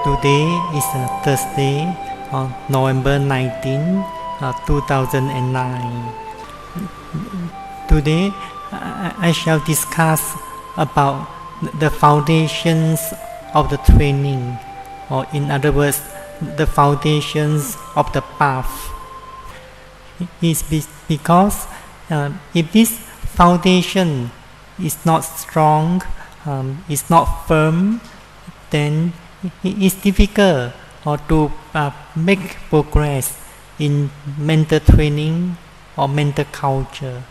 Today is Thursday, November 19, 2009. Today I shall discuss about the foundations of the training, or in other words, the foundations of the path. It's because if this foundation is not strong, is not firm, then it is difficult to make progress in mental training or mental culture.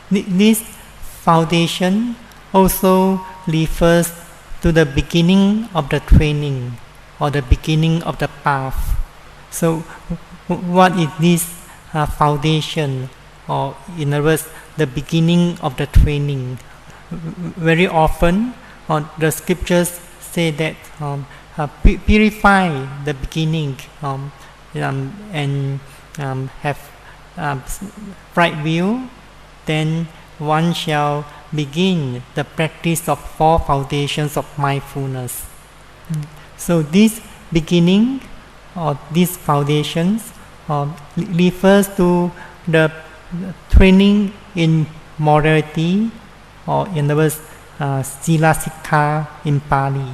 This foundation also refers to the beginning of the training or the beginning of the path. So what is this foundation, or in other words, the beginning of the training? Very often the scriptures say that purify the beginning and have right view, then one shall begin the practice of 4 foundations of mindfulness. So this beginning or these foundations refers to the training in morality, or in other words, Sila Sikha in Pali.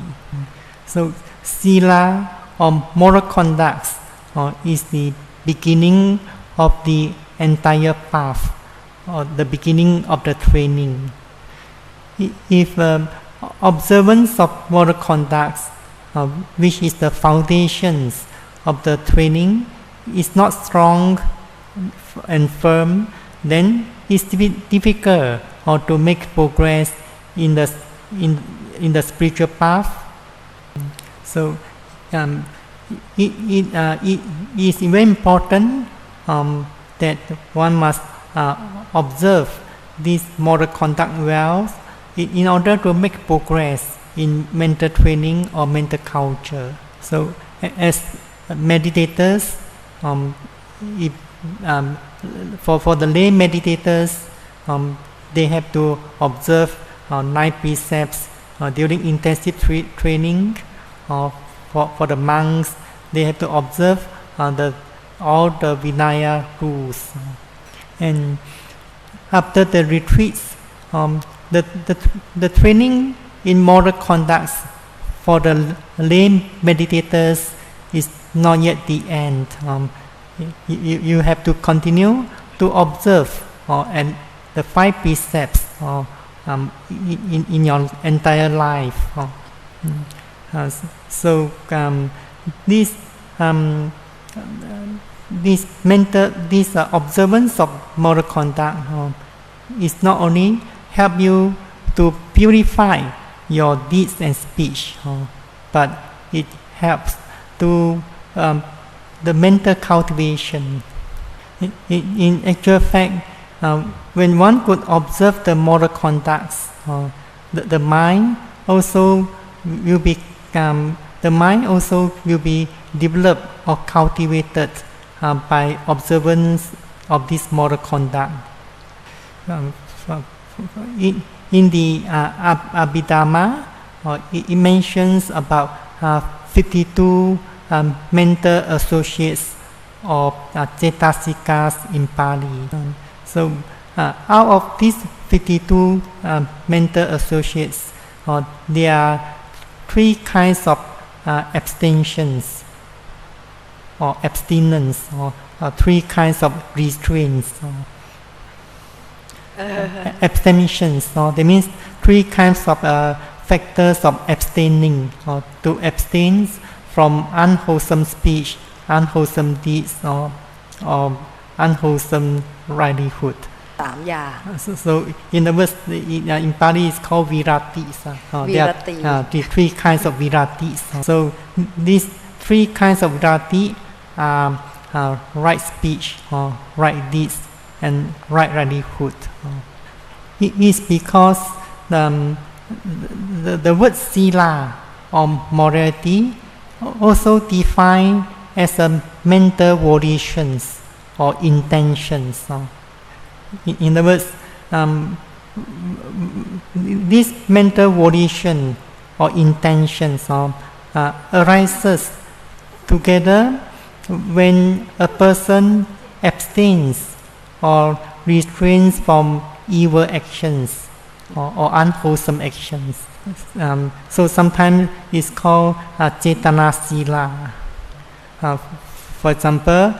So Sila or moral conduct is the beginning of the entire path, or the beginning of the training. If observance of moral conduct, which is the foundations of the training, is not strong and firm, then it's difficult to make progress in the spiritual path. So it is very important that one must observe this moral conduct well in order to make progress in mental training or mental culture. So as meditators, for the lay meditators, they have to observe 9 precepts during intensive training. For the monks, they have to observe all the Vinaya rules. And after the retreats, the training in moral conduct for the lay meditators is not yet the end. You have to continue to observe and the 5 precepts in your entire life. So this observance of moral conduct is not only help you to purify your deeds and speech, but it helps to the mental cultivation. In actual fact, when one could observe the moral conducts, the mind also will be developed or cultivated by observance of this moral conduct. In the Abhidhamma, it mentions about 52 mental associates or cetasikas in Pali. So out of these 52 mental associates, there are 3 kinds of abstentions or abstinence, or 3 kinds of restraints. Abstentions, that means 3 kinds of factors of abstaining, or to abstain from unwholesome speech, unwholesome deeds, or unwholesome livelihood. 3 อย่าง So in the words, in Pali it's called viratis. There are 3 kinds of viratis. So these 3 kinds of virati are right speech, right deeds, and right livelihood. It is because the word sila or morality also defined as a mental volitions or intentions. In other words, this mental volition or intentions arises together when a person abstains or restrains from evil actions or unwholesome actions. So sometimes it's called Cetana Sila. For example,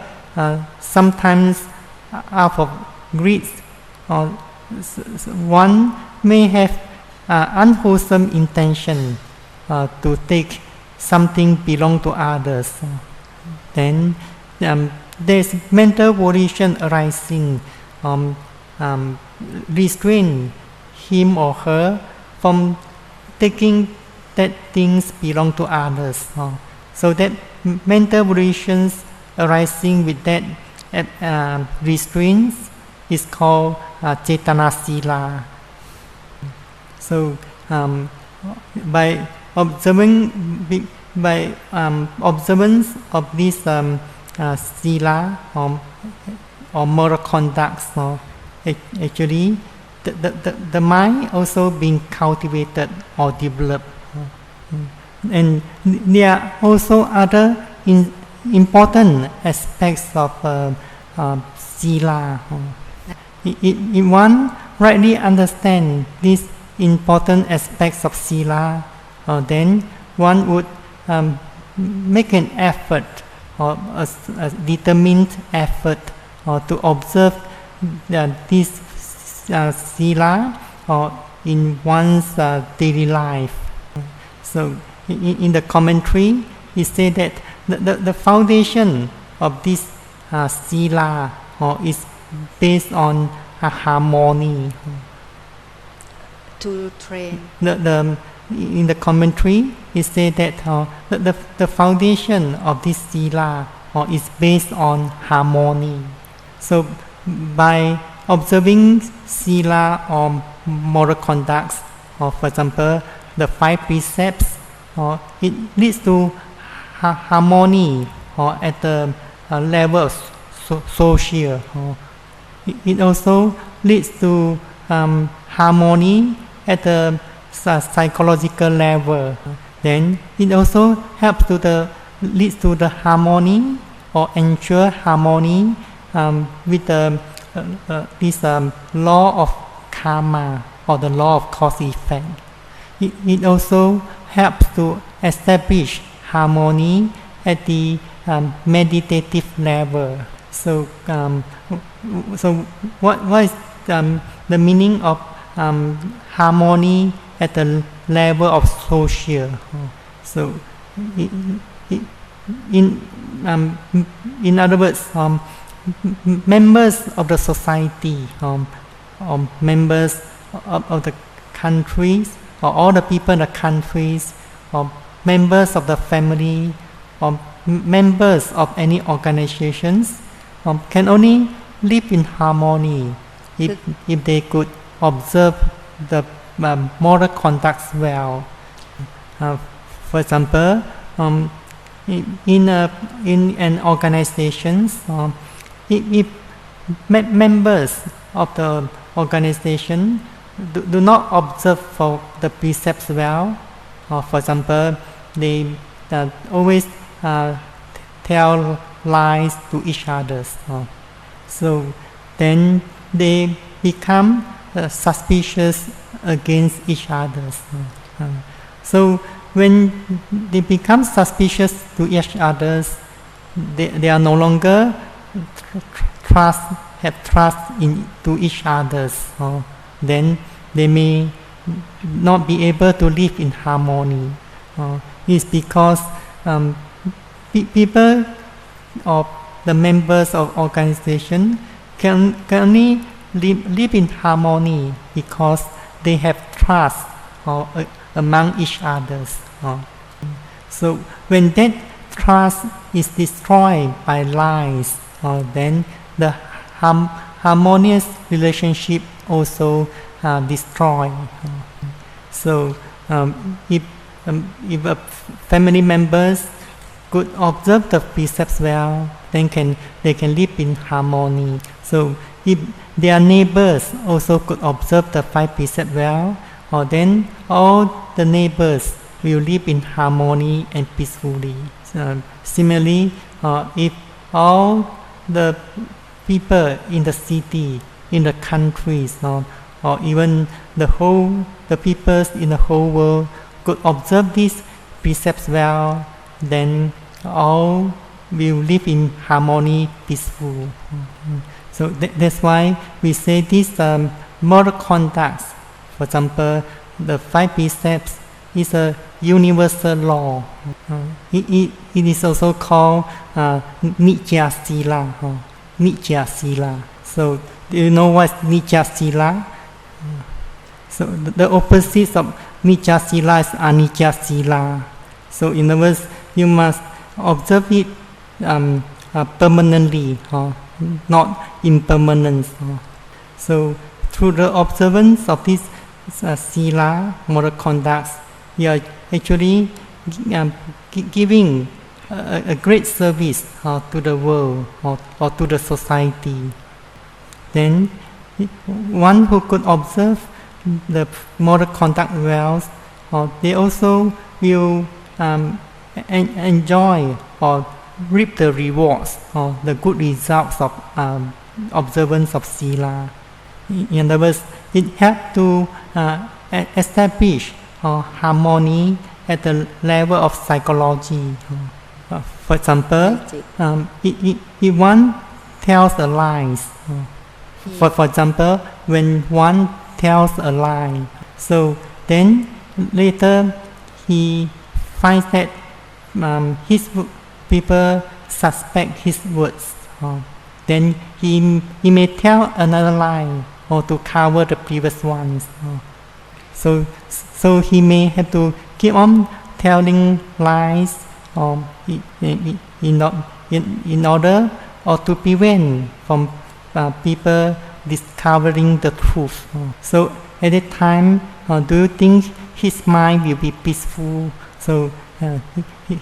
sometimes out of greed, one may have unwholesome intention to take something belong to others. Then there's mental volition arising, restrain him or her from taking that things belong to others. So that mental volitions arising with that restraints is called Cetana Sila. So by observance of this Sila or moral conducts, actually the mind also being cultivated or developed. And there are also other important aspects of Sila. If one rightly understand these important aspects of Sila, then one would make an effort or a determined effort to observe this Sila in one's daily life. So in the commentary, it said that the foundation of this Sila is based on harmony. To train. In the commentary, it said that the foundation of this Sila is based on harmony. So by observing Sila or moral conducts, or for example, the 5 precepts, it leads to harmony at the level of social. It also leads to harmony at the psychological level. Then it also helps leads to the harmony or ensure harmony with this law of karma or the law of cause effect. It also helps to establish harmony at the meditative level. So what is the meaning of harmony at the level of social? So in other words, members of the society, or members of the countries, or all the people in the countries, or members of the family, or members of any organizations, can only live in harmony if they could observe the moral conducts well. For example, in an organization, if members of the organization do not observe for the precepts well, for example, they always tell lies to each other. So then they become suspicious against each other. So when they become suspicious to each other, they are no longer have trust into each other. Then they may not be able to live in harmony. It's because people or the members of organization can only live in harmony because they have trust among each others. So when that trust is destroyed by lies, then the harmonious relationship also destroyed. So if family members could observe the precepts well, then they can live in harmony. So if their neighbors also could observe the 5 precepts well, then all the neighbors will live in harmony and peacefully. Similarly, if all the people in the city, in the countries, or even the peoples in the whole world could observe these precepts well, then all will live in harmony, peaceful. So that's why we say these moral conducts. For example, the 5 precepts is a universal law. It is also called Nitya Sila. Nitya Sila. So do you know what is Nitya Sila? So the opposite of Nitya Sila is Anitya Sila. So in other words, you must observe it permanently, not impermanence. So through the observance of these sila, moral conducts, you are actually giving a great service to the world or to the society. Then one who could observe the moral conduct well, they also will enjoy or reap the rewards or the good results of observance of sila. In other words, it helps to establish harmony at the level of psychology. For example, if one tells a lie, for example, when one tells a lie, so then later he finds that his people suspect his words. Then he may tell another lie or to cover the previous ones. So he may have to keep on telling lies in order or to prevent from people discovering the truth. So at that time, do you think his mind will be peaceful? So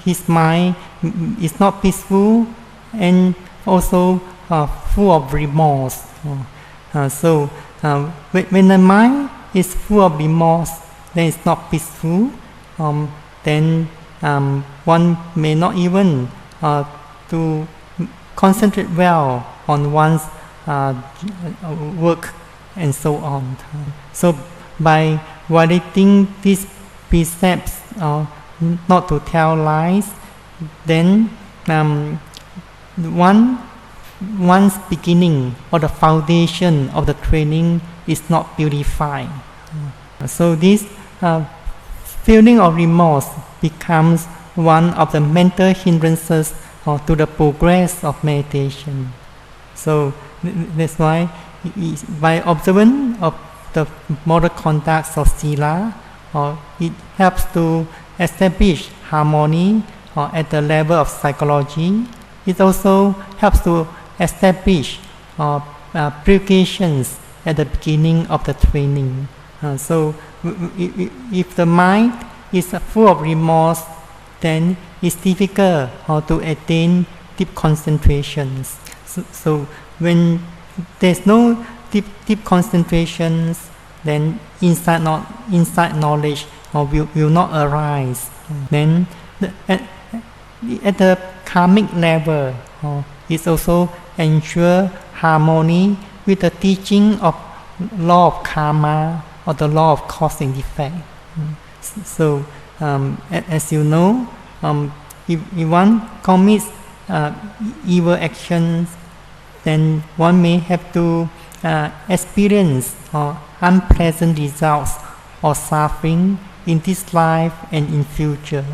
his mind is not peaceful and also full of remorse. So when the mind is full of remorse, then it's not peaceful. Then one may not even to concentrate well on one's work and so on. So by violating these precepts, not to tell lies, then one's beginning or the foundation of the training is not purified. So this feeling of remorse becomes one of the mental hindrances to the progress of meditation. So that's why by observance of the moral conducts of sila, it helps to establish harmony at the level of psychology. It also helps to establish purifications at the beginning of the training. So if the mind is full of remorse, then it's difficult to attain deep concentrations. So when there's no deep concentrations, then insight knowledge will not arise. Then at the karmic level, it also ensure harmony with the teaching of law of karma or the law of cause and effect. So as you know, if one commits evil actions, then one may have to experience unpleasant results or suffering in this life and in future.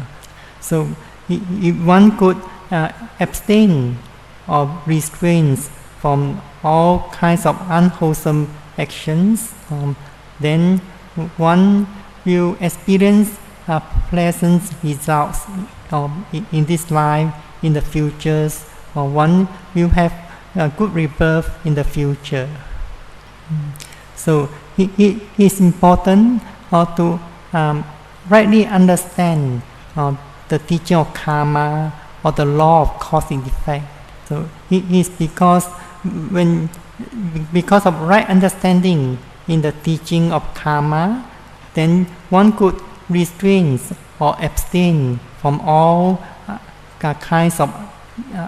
So if one could abstain or restrain from all kinds of unwholesome actions, then one will experience pleasant results in this life, in the futures, or one will have a good rebirth in the future. So it is important to rightly understand the teaching of karma or the law of cause and effect. So it is because of right understanding in the teaching of karma, then one could restrain or abstain from all kinds of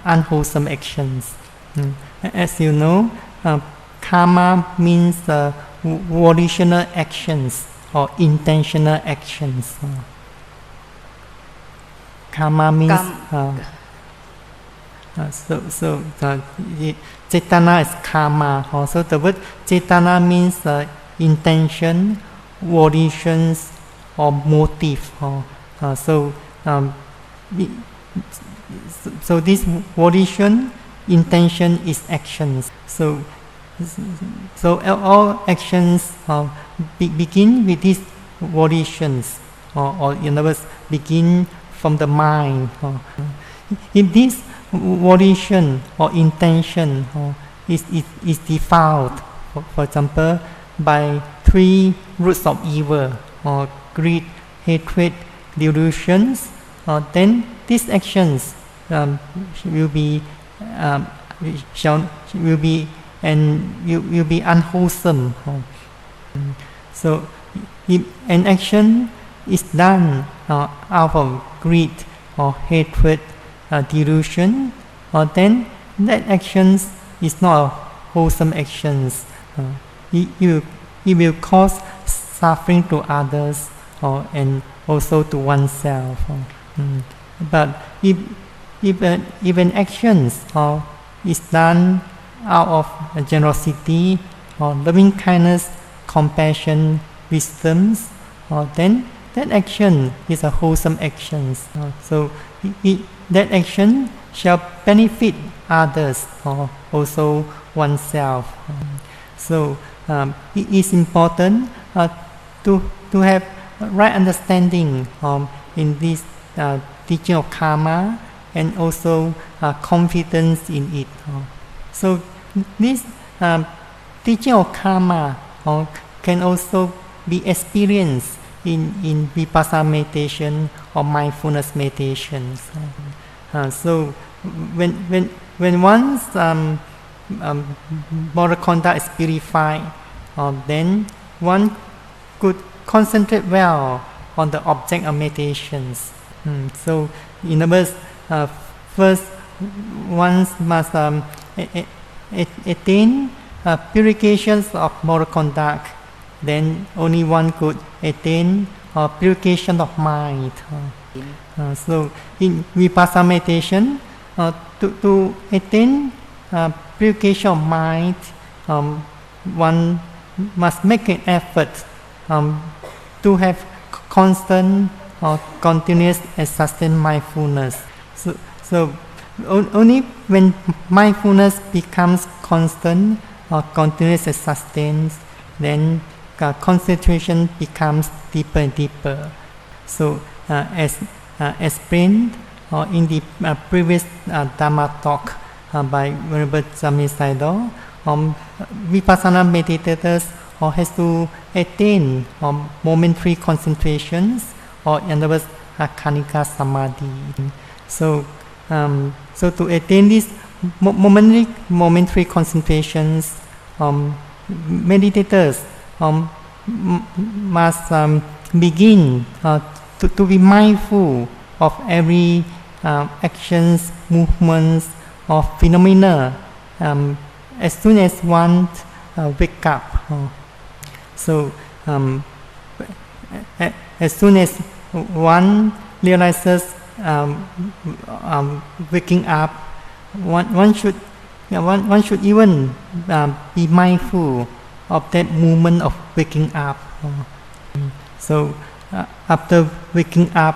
unwholesome actions. As you know, karma means volitional actions or intentional actions. Karma means Cetana is karma. Also, the word Cetana means intention, volitions, or motive. So this volition, intention is actions. So all actions begin with these volitions, or in other words, begin from the mind. If this volition or intention is defiled, for example, by 3 roots of evil, or greed, hatred, delusions, then these actions will be unwholesome. So if an action is done out of greed or hatred, delusion, then that actions is not wholesome actions. It will cause suffering to others and also to oneself. But if an actions is done out of generosity or loving kindness, compassion, wisdom, then that action is a wholesome action. So that action shall benefit others or also oneself. So it is important to have right understanding in this teaching of karma, and also confidence in it. So this teaching of karma can also be experienced in vipassana meditation or mindfulness meditation. So when one's moral conduct is purified, then one could concentrate well on the object of meditations. So in other words, first one must attain purifications of moral conduct. Then only one could attain purification of mind. So in vipassana meditation, to attain purification of mind, one must make an effort to have constant, continuous and sustained mindfulness. So only when mindfulness becomes constant, continuous and sustained, then concentration becomes deeper and deeper. So as explained in the previous Dhamma talk by Venerable Swami Sayadaw, vipassana meditators has to attain momentary concentrations, or in other words, khanika samadhi. So to attain these momentary concentrations, meditators must begin to be mindful of every actions, movements, or phenomena as soon as one wake up. So as soon as one realizes waking up, one should even be mindful of that moment of waking up. So after waking up,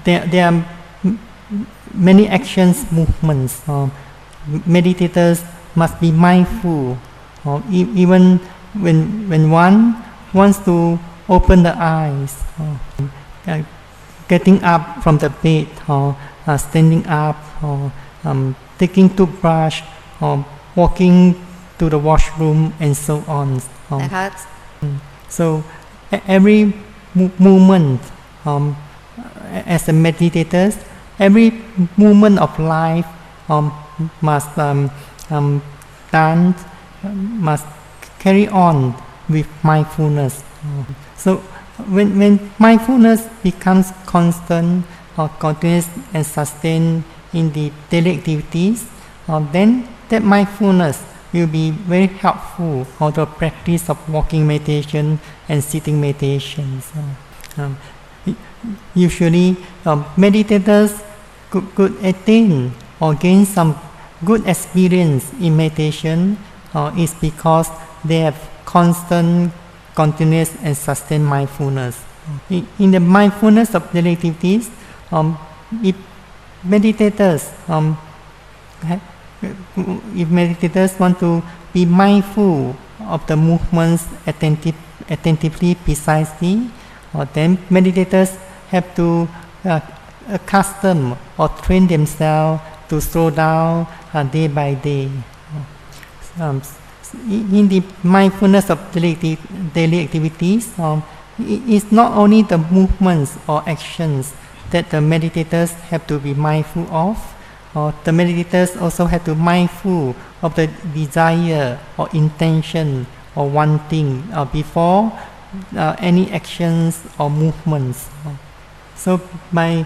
there are many actions, movements. Meditators must be mindful, even when one wants to open the eyes, getting up from the bed, standing up, taking toothbrush, walking to the washroom, and so on. So every movement, as a meditator, every movement of life must must carry on with mindfulness. So When mindfulness becomes constant or continuous and sustained in the daily activities, then that mindfulness will be very helpful for the practice of walking meditation and sitting meditation. Usually, meditators could attain or gain some good experience in meditation is because they have constant, continuous and sustained mindfulness. In the mindfulness of daily activities, if meditators want to be mindful of the movements attentively, precisely, then meditators have to accustom or train themselves to slow down day by day. In the mindfulness of daily activities, it's not only the movements or actions that the meditators have to be mindful of. The meditators also have to be mindful of the desire or intention or wanting before any actions or movements. So by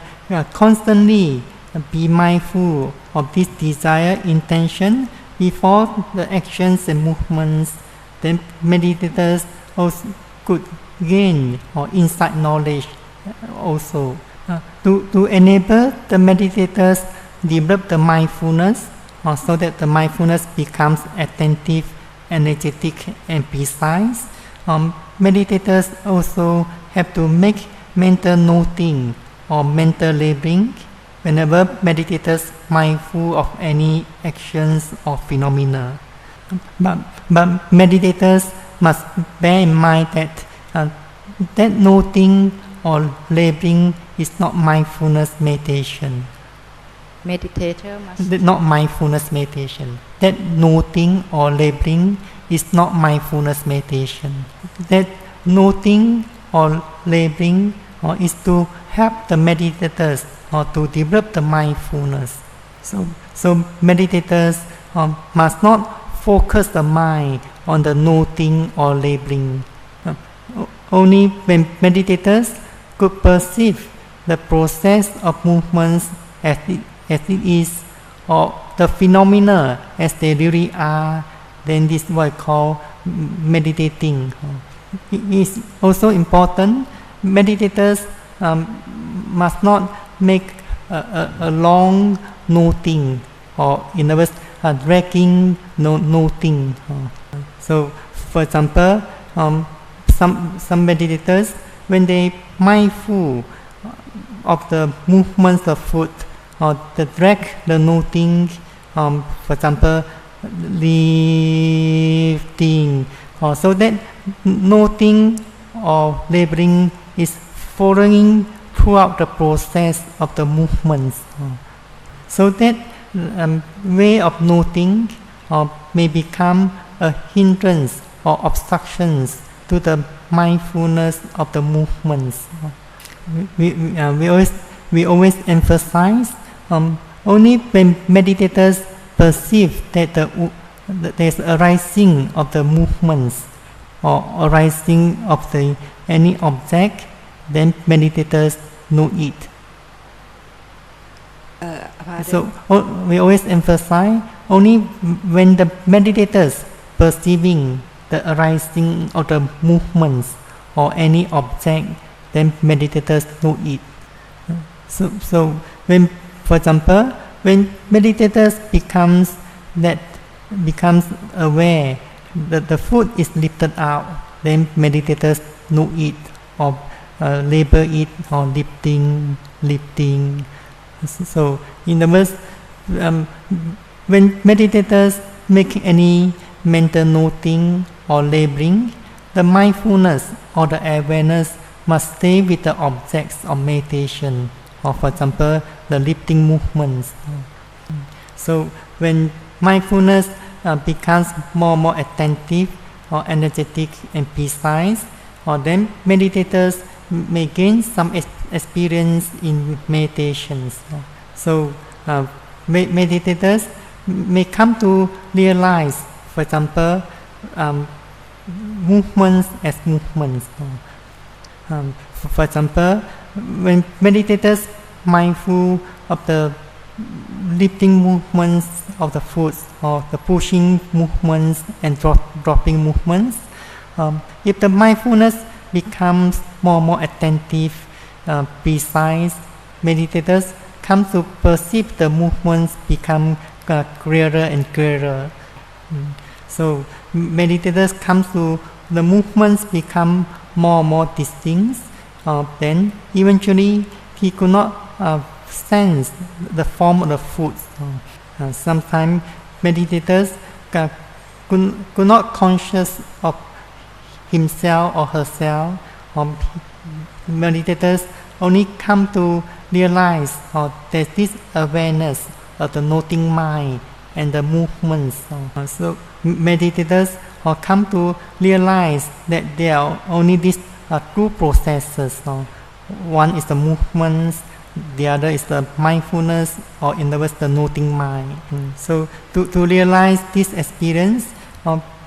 constantly be mindful of this desire, intention before the actions and movements, then meditators also could gain or insight knowledge also. To enable the meditators develop the mindfulness so that the mindfulness becomes attentive, energetic and precise, meditators also have to make mental noting or mental labeling whenever meditators mindful of any actions or phenomena. But meditators must bear in mind that that noting or labeling is not mindfulness meditation. Meditator must Not mindfulness meditation. That noting or labeling is not mindfulness meditation. That noting or labeling is to help the meditators to develop the mindfulness. So meditators must not focus the mind on the noting or labeling. Only when meditators could perceive the process of movements as it is, or the phenomena as they really are, then this is what I call meditating. It is also important, meditators must not make a long noting, or in other words, dragging noting. So, for example, some meditators, when they mindful of the movements of foot, or the drag, the noting, for example, lifting, so that noting or labeling is following throughout the process of the movements. So that way of noting may become a hindrance or obstructions to the mindfulness of the movements. We always emphasize only when meditators perceive that there's a arising of the movements or arising of any object, then meditators know it. So we always emphasize only when the meditators perceiving the arising of the movements or any object, then meditators know it. So when, for example, when meditators becomes aware that the foot is lifted out, then meditators know it, or label it, or lifting. So in other words, when meditators make any mental noting or labeling, the mindfulness or the awareness must stay with the objects of meditation, or for example, the lifting movements. So when mindfulness becomes more and more attentive or energetic and precise, then meditators may gain some experience in meditations. So meditators may come to realize, for example, movements as movements. For example, when meditators mindful of the lifting movements of the foot or the pushing movements and dropping movements, if the mindfulness becomes more attentive, precise, meditators come to perceive the movements become clearer and clearer. So meditators come to the movements become more distinct. Then eventually he could not sense the form of the foot. Sometimes meditators could not conscious of himself or herself. Meditators only come to realize there's this awareness of the noting mind and the movements. So meditators come to realize that there are only these two processes. One is the movements, the other is the mindfulness, or in other words the noting mind. So to realize this experience,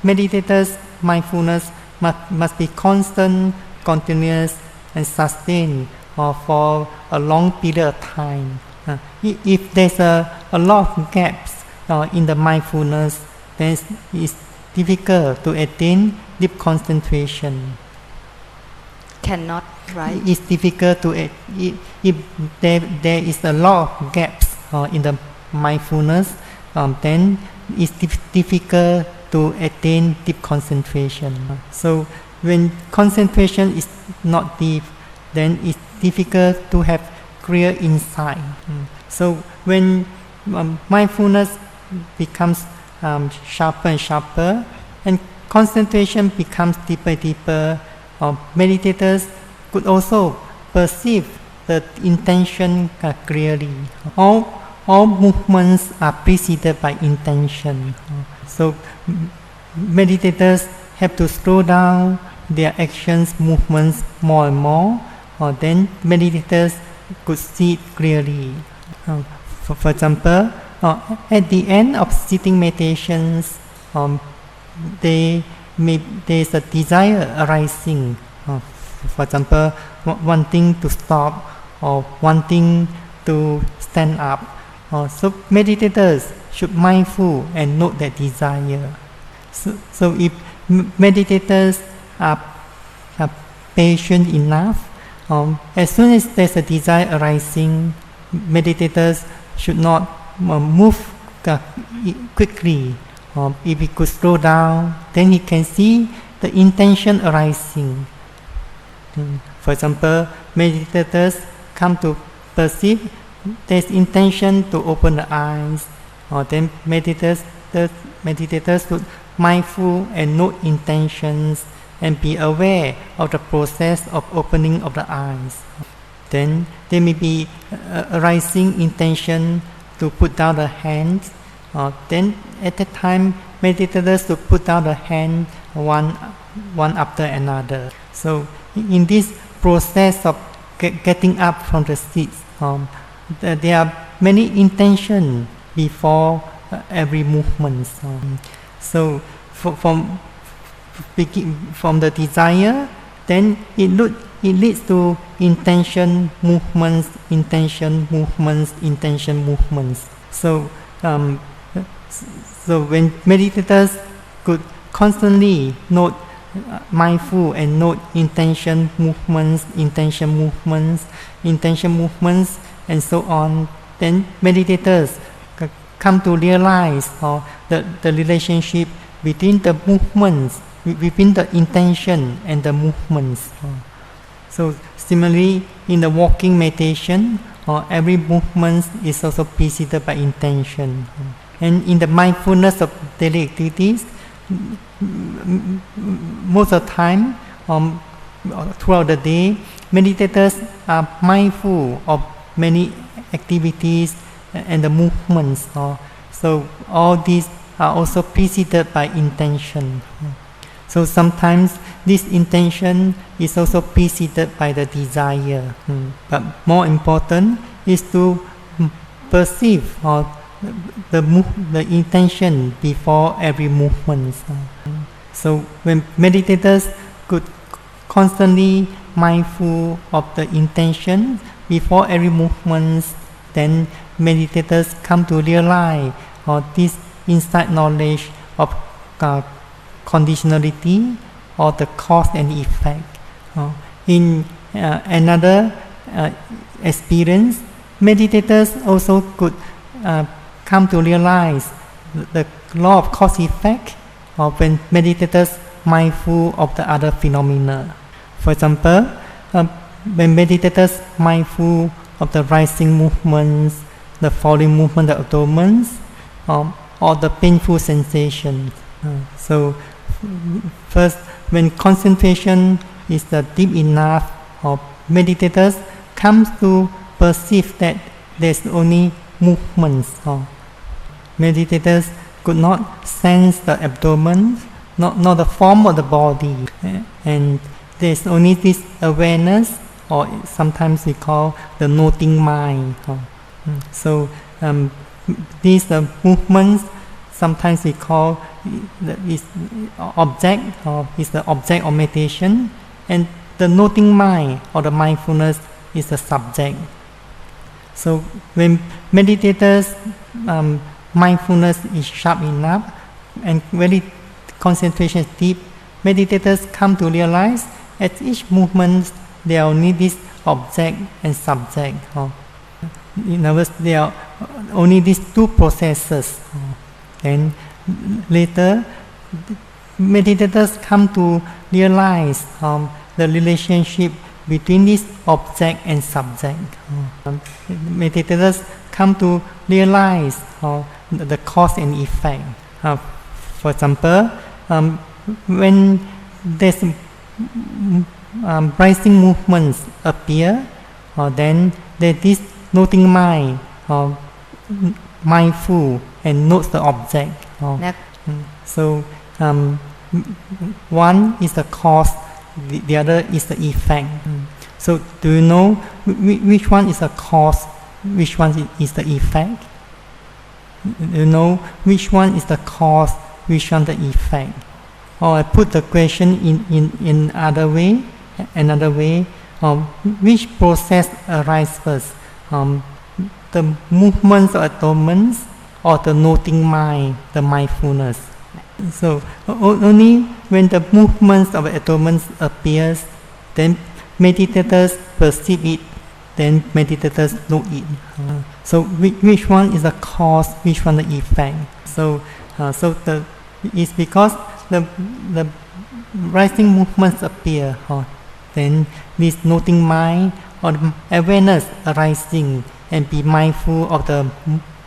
meditators' mindfulness must be constant, continuous, and sustained for a long period of time. If there's a lot of gaps in the mindfulness, then it's difficult to attain deep concentration. Cannot, right? It's difficult to if there is a lot of gaps in the mindfulness, then it's difficult to attain deep concentration. So when concentration is not deep, then it's difficult to have clear insight. So when mindfulness becomes sharper and sharper, and concentration becomes deeper, meditators could also perceive the intention clearly. All movements are preceded by intention. So meditators have to slow down their actions, movements more and more, then meditators could see it clearly. For example, at the end of sitting meditations, there's a desire arising. For example, wanting to stop or wanting to stand up. So meditators should mindful and note that desire. So if meditators are patient enough, as soon as there's a desire arising, meditators should not move quickly. If he could slow down, then he can see the intention arising. For example, meditators come to perceive there's intention to open the eyes, then meditators should mindful and note intentions and be aware of the process of opening of the eyes. Then there may be arising intention to put down the hands. Then at that time, meditators should put down the hand one after another. So in this process of getting up from the seats, there are many intentions before every movement. So from the desire, then it leads to intention movements. So when meditators could constantly note mindful and note intention movements, and so on, then meditators come to realize the relationship between the movements, between the intention and the movements. So similarly, in the walking meditation, every movement is also preceded by intention. And in the mindfulness of daily activities, most of the time, throughout the day, meditators are mindful of many activities and the movements. So all these are also preceded by intention. So sometimes this intention is also preceded by the desire. But more important is to perceive the intention before every movement. So when meditators could constantly mindful of the intention before every movement, then meditators come to realize this insight knowledge of conditionality or the cause and effect. In another experience, meditators also could come to realize the law of cause effect when meditators mindful of the other phenomena. For example, when meditators mindful of the rising movements, the falling movement of the abdomen, or the painful sensation. So first, when concentration is deep enough, meditators comes to perceive that there's only movements. Meditators could not sense the abdomen, not the form of the body, and there's only this awareness, or sometimes we call the noting mind. So these movements sometimes we call is object, or is the object of meditation, and the noting mind or the mindfulness is the subject. So when meditators mindfulness is sharp enough and very concentration is deep, meditators come to realize at each movement there are only this object and subject. In other words, there are only these two processes. Then later, meditators come to realize the relationship between this object and subject. Meditators come to realize the cause and effect. For example, when there's rising movements appear, then there's this noting mind, mindful, and notes the object. So one is the cause, the other is the effect. So do you know which one is the cause, which one is the effect? You know which one is the cause, which one the effect? Or I put the question in another way, which process arises first? The movements or atonements, or the noting mind, the mindfulness? So only when the movements of atonements appears, then meditators perceive it, then meditators know it. So which one is the cause, which one the effect? So it's because the rising movements appear, then this noting mind or the awareness arising, and be mindful of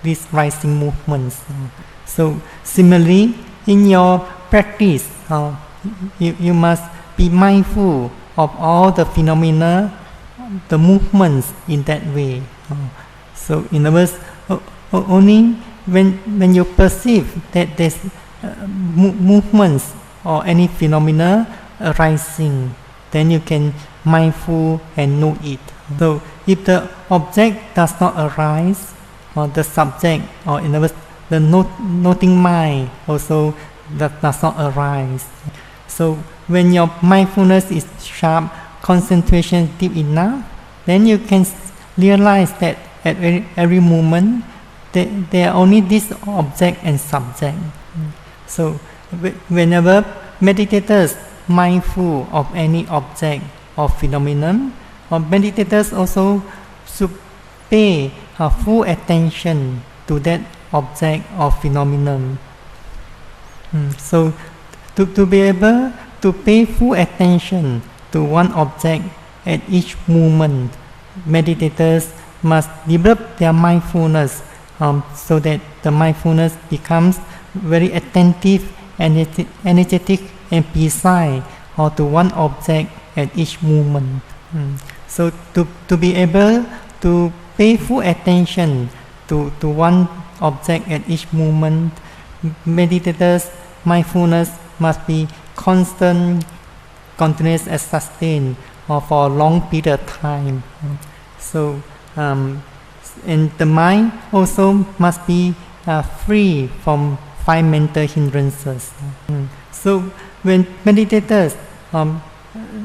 these rising movements. So similarly, in your practice, you must be mindful of all the phenomena, the movements in that way. So in other words, only when you perceive that there's movements or any phenomena arising, then you can mindful and know it. So if the object does not arise, or the subject, or in other words, the noting mind also does not arise. So when your mindfulness is sharp, concentration deep enough, then you can realize that at every moment there are only this object and subject. So whenever meditators mindful of any object or phenomenon, or meditators also should pay full attention to that object or phenomenon. So to be able to pay full attention to one object at each moment, meditators must develop their mindfulness, so that the mindfulness becomes very attentive, energetic, and precise to one object at each moment. So to be able to pay full attention to one object at each moment, meditators' mindfulness must be constant, continuous, and sustained for a long period of time. So and the mind also must be free from 5 mental hindrances. So when meditators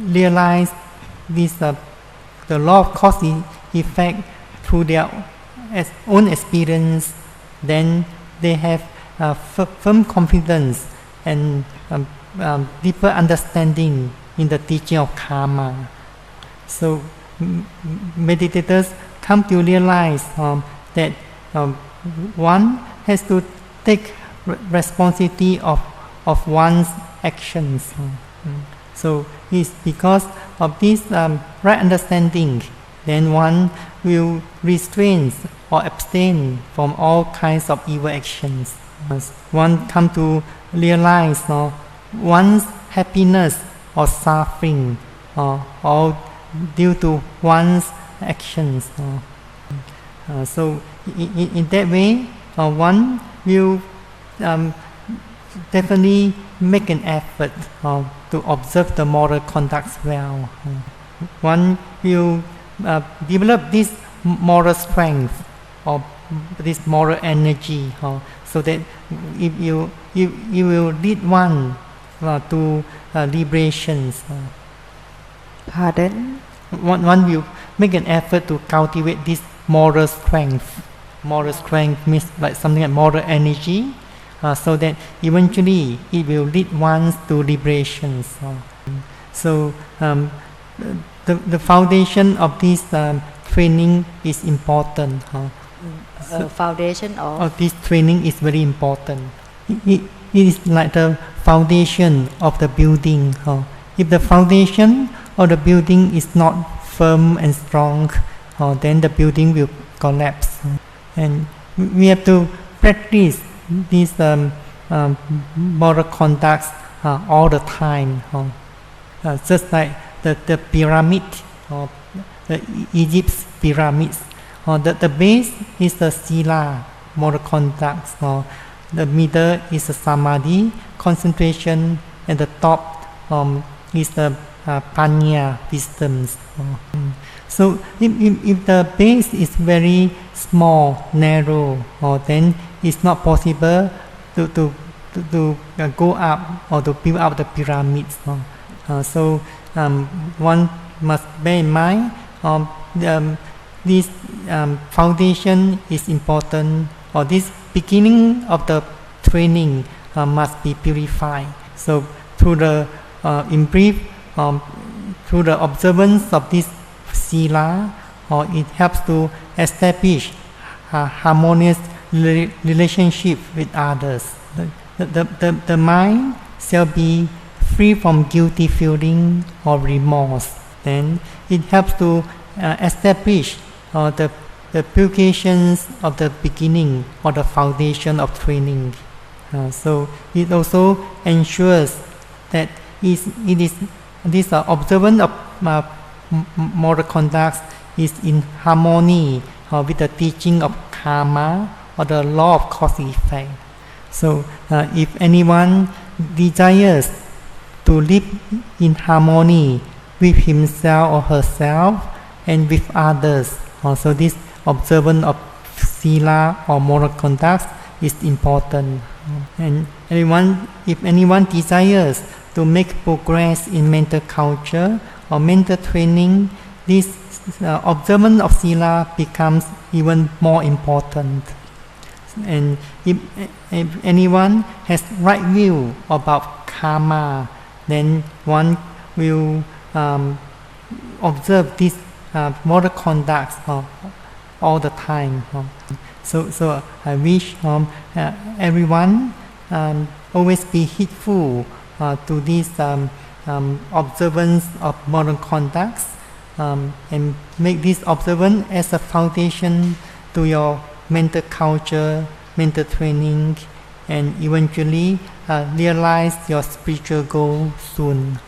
realize this the law of cause effect through their own experience, then they have firm confidence and deeper understanding in the teaching of karma. So meditators come to realize that one has to take responsibility of one's actions. So it's because of this right understanding, then one will restrain or abstain from all kinds of evil actions. One come to realize one's happiness or suffering all due to one's actions. So in that way, one will definitely make an effort to observe the moral conducts well. One will develop this moral strength or this moral energy, so that it will lead one to liberations. Pardon? One will make an effort to cultivate this moral strength. Moral strength means like something like moral energy, so that eventually it will lead one to liberations. So the foundation of this training is important. Foundation of this training is very important. It is like the foundation of the building. If the foundation of the building is not firm and strong, then the building will collapse. And we have to practice these moral conducts all the time. Just like the pyramid, the Egypt's pyramids. The base is the sila, moral conducts. The middle is the samadhi, concentration, and the top is the panya, wisdoms. So if the base is very small, narrow, then it's not possible to go up or to build up the pyramids. So one must bear in mind this foundation is important, or this beginning of the training must be purified. So through the in brief, through the observance of this sila, it helps to establish a harmonious relationship with others. The mind shall be free from guilty feeling or remorse. Then it helps to establish the purifications of the beginning or the foundation of training. So it also ensures that this observance of moral conduct is in harmony with the teaching of karma or the law of cause and effect. So if anyone desires to live in harmony with himself or herself and with others, so this observance of sila or moral conduct is important. And if anyone desires to make progress in mental culture or mental training, this observance of sila becomes even more important. And if anyone has right view about karma, then one will observe this moral conduct all the time. So I wish everyone always be heedful to this observance of moral conducts, and make this observance as a foundation to your mental culture, mental training, and eventually realize your spiritual goal soon.